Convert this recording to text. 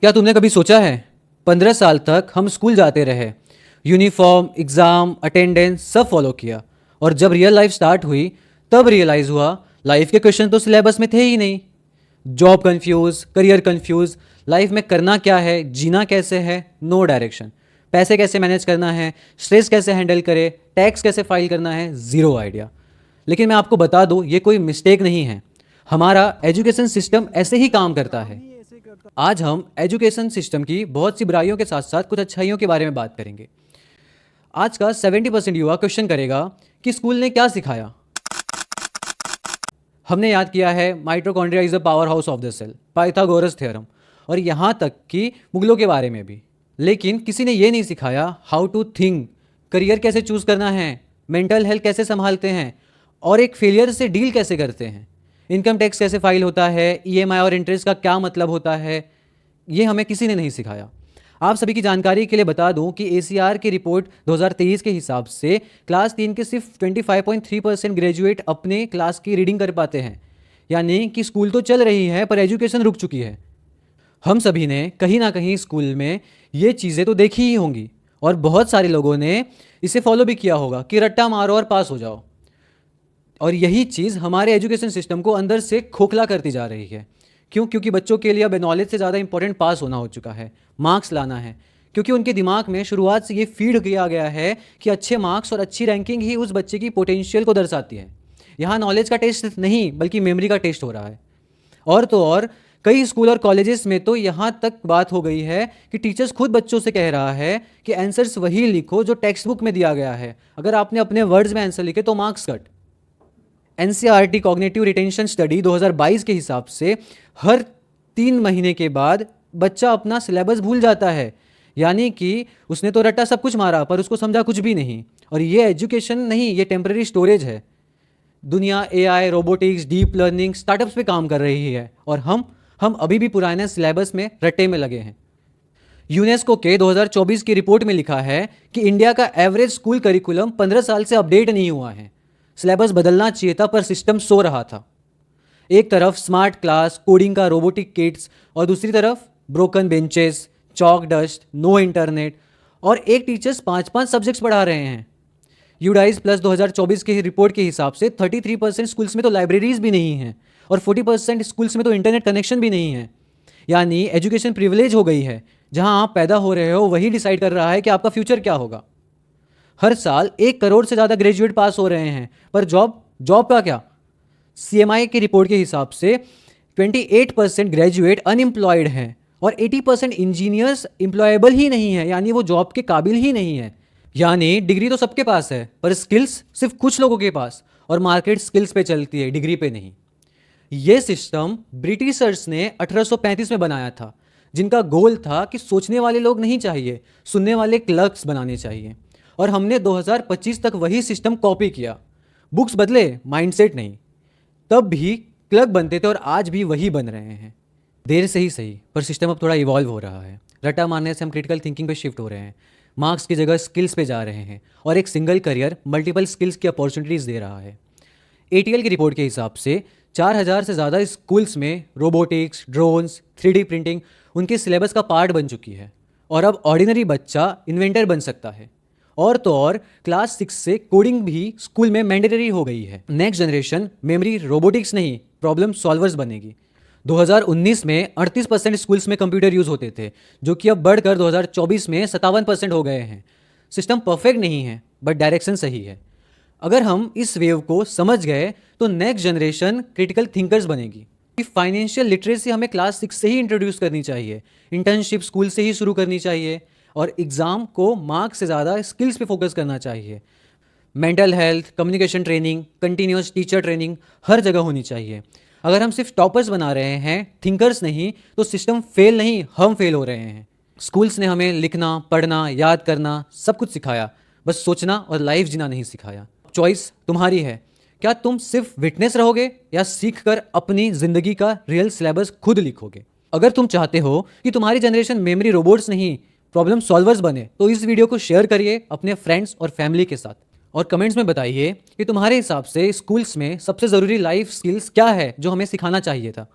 क्या तुमने कभी सोचा है 15 साल तक हम स्कूल जाते रहे, यूनिफॉर्म, एग्ज़ाम, अटेंडेंस सब फॉलो किया, और जब रियल लाइफ स्टार्ट हुई तब रियलाइज़ हुआ लाइफ के क्वेश्चन तो सिलेबस में थे ही नहीं। Job confuse, career confuse, life में करना क्या है, जीना कैसे है, नो डायरेक्शन। पैसे कैसे मैनेज करना है, स्ट्रेस कैसे हैंडल करे, टैक्स कैसे फाइल करना है, ज़ीरो आइडिया। लेकिन मैं आपको बता दूं, ये कोई मिस्टेक नहीं है। हमारा एजुकेशन सिस्टम ऐसे ही काम करता है। आज हम एजुकेशन सिस्टम की बहुत सी बुराइयों के साथ साथ कुछ अच्छाइयों के बारे में बात करेंगे। आज का 70% युवा क्वेश्चन करेगा कि स्कूल ने क्या सिखाया। हमने याद किया है mitochondria is the powerhouse of the cell, Pythagoras theorem, और यहाँ तक कि मुगलों के बारे में भी। लेकिन किसी ने ये नहीं सिखाया हाउ टू थिंक, करियर कैसे चूज करना है, मेंटल हेल्थ कैसे संभालते हैं, और एक फेलियर से डील कैसे करते हैं, इनकम टैक्स कैसे फाइल होता है, ईएमआई और इंटरेस्ट का क्या मतलब होता है। ये हमें किसी ने नहीं सिखाया। आप सभी की जानकारी के लिए बता दूं कि एसीआर की रिपोर्ट 2023 के हिसाब से क्लास 3 के सिर्फ 25.3% ग्रेजुएट अपने क्लास की रीडिंग कर पाते हैं। यानी कि स्कूल तो चल रही है पर एजुकेशन रुक चुकी है। हम सभी ने कहीं ना कहीं स्कूल में ये चीज़ें तो देखी ही होंगी, और बहुत सारे लोगों ने इसे फॉलो भी किया होगा कि रट्टा मारो और पास हो जाओ। और यही चीज़ हमारे एजुकेशन सिस्टम को अंदर से खोखला करती जा रही है। क्यों? क्योंकि बच्चों के लिए अब नॉलेज से ज़्यादा इंपॉर्टेंट पास होना हो चुका है, मार्क्स लाना है। क्योंकि उनके दिमाग में शुरुआत से ये फीड किया गया है कि अच्छे मार्क्स और अच्छी रैंकिंग ही उस बच्चे की पोटेंशियल को दर्शाती है। यहाँ नॉलेज का टेस्ट नहीं बल्कि मेमोरी का टेस्ट हो रहा है। और तो और कई स्कूल और कॉलेजेस में तो यहाँ तक बात हो गई है कि टीचर्स खुद बच्चों से कह रहा है कि आंसर्स वही लिखो जो टेक्स्ट बुक में दिया गया है। अगर आपने अपने वर्ड्स में आंसर लिखे तो marks cut. NCERT cognitive retention study 2022 के हिसाब से हर 3 महीने के बाद बच्चा अपना सिलेबस भूल जाता है। यानी कि उसने तो रट्टा सब कुछ मारा पर उसको समझा कुछ भी नहीं। और ये एजुकेशन नहीं, ये टेम्पररी स्टोरेज है। दुनिया AI, robotics, deep learning, startups पे काम कर रही है, और हम अभी भी पुराने सिलेबस में रट्टे में लगे हैं। यूनेस्को के 2024 की रिपोर्ट में लिखा है कि इंडिया का एवरेज स्कूल करिकुलम 15 साल से अपडेट नहीं हुआ है। सिलेबस बदलना चाहिए था पर सिस्टम सो रहा था। एक तरफ स्मार्ट क्लास, कोडिंग का रोबोटिक किट्स, और दूसरी तरफ broken benches, chalk dust, no internet, और एक टीचर्स 5-5 सब्जेक्ट्स पढ़ा रहे हैं। यूडाइज प्लस 2024 की रिपोर्ट के हिसाब से 33% स्कूल्स में तो लाइब्रेरीज भी नहीं हैं, और 40% स्कूल्स में तो इंटरनेट कनेक्शन भी नहीं है। यानी एजुकेशन प्रिविलेज हो गई है। जहां आप पैदा हो रहे हो वही डिसाइड कर रहा है कि आपका फ्यूचर क्या होगा। हर साल 1 करोड़ से ज़्यादा ग्रेजुएट पास हो रहे हैं, पर जॉब का क्या? सीएमआई की रिपोर्ट के हिसाब से 28% ग्रेजुएट अनएम्प्लॉयड हैं, और 80% इंजीनियर्स एम्प्लॉयबल ही नहीं है, यानी वो जॉब के काबिल ही नहीं है। यानी डिग्री तो सबके पास है पर स्किल्स सिर्फ कुछ लोगों के पास, और मार्केट स्किल्स पे चलती है, डिग्री पे नहीं। ये सिस्टम ब्रिटिशर्स ने 1835 में बनाया था, जिनका गोल था कि सोचने वाले लोग नहीं चाहिए, सुनने वाले क्लर्क्स बनाने चाहिए। और हमने 2025 तक वही सिस्टम कॉपी किया। बुक्स बदले, माइंडसेट नहीं। तब भी क्लर्क बनते थे और आज भी वही बन रहे हैं। देर से ही सही पर सिस्टम अब थोड़ा इवॉल्व हो रहा है। रट्टा मारने से हम क्रिटिकल थिंकिंग पे शिफ्ट हो रहे हैं, मार्क्स की जगह स्किल्स पे जा रहे हैं, और एक सिंगल करियर मल्टीपल स्किल्स की अपॉर्चुनिटीज़ दे रहा है। एटीएल की रिपोर्ट के हिसाब से 4000 से ज़्यादा स्कूल्स में रोबोटिक्स, ड्रोन्स, 3D प्रिंटिंग उनके सिलेबस का पार्ट बन चुकी है, और अब ऑर्डिनरी बच्चा इन्वेंटर बन सकता है। और तो और क्लास 6 से कोडिंग भी स्कूल में मैंडेटरी हो गई है। नेक्स्ट जनरेशन मेमोरी रोबोटिक्स नहीं, प्रॉब्लम सॉल्वर्स बनेगी। 2019 में 38% स्कूल्स में कंप्यूटर यूज़ होते थे, जो कि अब बढ़कर 2024 में 57% हो गए हैं। सिस्टम परफेक्ट नहीं है बट डायरेक्शन सही है। अगर हम इस वेव को समझ गए तो नेक्स्ट जनरेशन क्रिटिकल थिंकर्स बनेगी। फाइनेंशियल लिटरेसी हमें क्लास 6 से ही इंट्रोड्यूस करनी चाहिए, इंटर्नशिप स्कूल से ही शुरू करनी चाहिए, और एग्ज़ाम को मार्क्स से ज़्यादा स्किल्स पे फोकस करना चाहिए। Mental health, communication training, continuous teacher training हर जगह होनी चाहिए। अगर हम सिर्फ टॉपर्स बना रहे हैं, थिंकर्स नहीं, तो सिस्टम फेल नहीं, हम फेल हो रहे हैं। स्कूल्स ने हमें लिखना, पढ़ना, याद करना सब कुछ सिखाया, बस सोचना और लाइफ जीना नहीं सिखाया। चॉइस तुम्हारी है। क्या तुम सिर्फ विटनेस रहोगे या सीख कर अपनी जिंदगी का रियल सिलेबस खुद लिखोगे? अगर तुम चाहते हो कि तुम्हारी जनरेशन मेमोरी रोबोट्स नहीं, प्रॉब्लम सॉल्वर्स बने, तो इस वीडियो को शेयर करिए अपने फ्रेंड्स और फैमिली के साथ, और कमेंट्स में बताइए कि तुम्हारे हिसाब से स्कूल्स में सबसे ज़रूरी लाइफ स्किल्स क्या है जो हमें सिखाना चाहिए था।